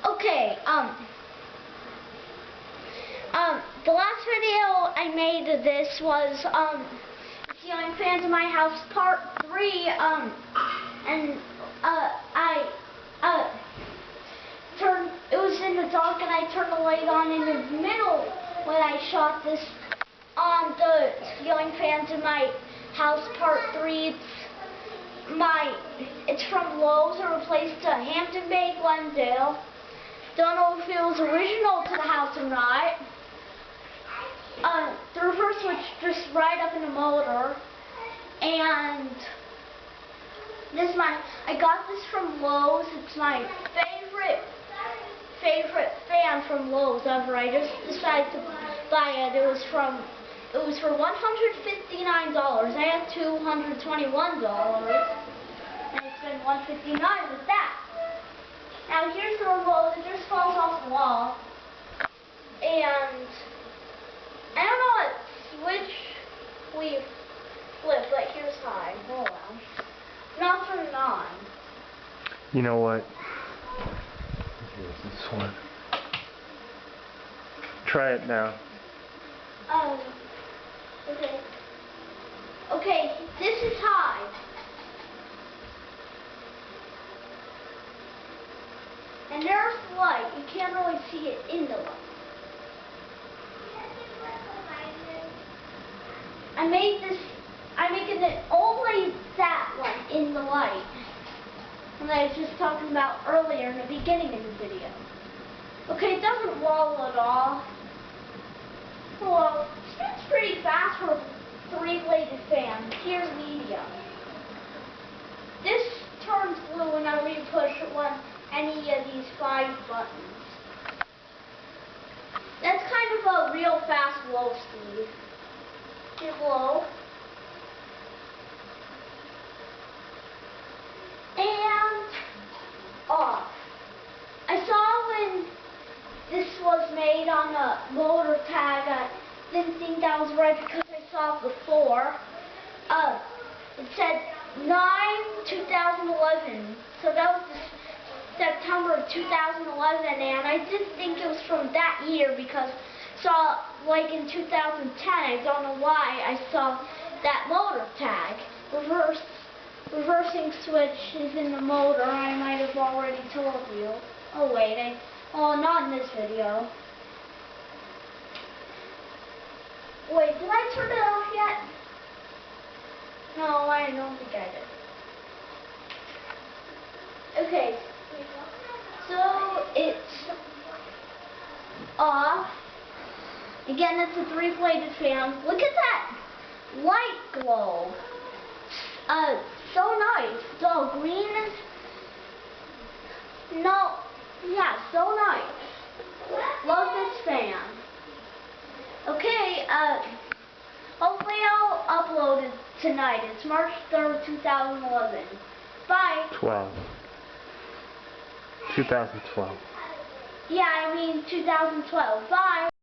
Okay, the last video I made of this was, Ceiling Fans in My House Part 3, it was in the dark and I turned the light on in the middle when I shot this on the Ceiling Fans in My House Part 3. It's from Lowe's. It replaced a Hampton Bay Glendale. Don't know if it was original to the house or not. The reverse switch just right up in the motor. And I got this from Lowe's. It's my favorite fan from Lowe's ever. I just decided to buy it. It was for $159. I had $221. And I spent $159 with that. Now here's the remote. It just falls off the wall. And I don't know what switch we flipped, but here's high. Hold on. Not turning on. You know what? Here's this one. Try it now. Okay. Okay, this is high. And there's the light. You can't really see it in the light. I'm making it only that light in the light. And I was just talking about earlier in the beginning of the video. Okay, it doesn't wobble at all. Well, it spins pretty fast for a 3-bladed fan. Here's medium. This turns blue whenever you push any of these 5 buttons. That's kind of a real fast low speed. Get low. And off. I saw when this was made on a motor tag, I didn't think that was right because I saw it before. It said 9/2011. So that was September of 2011, and I didn't think it was from that year because I saw like in 2010. I don't know why I saw that motor tag. Reversing switch is in the motor. I might have already told you. Oh wait, not in this video. Wait, did I turn it off yet? No, I don't think I did. Okay. So it's off. Again, it's a 3-bladed fan. Look at that light glow. So nice. So green is so nice. Love this fan. Okay, hopefully I'll upload it tonight. It's March 3rd, 2011. Bye. 2012. Yeah, I mean 2012. Bye.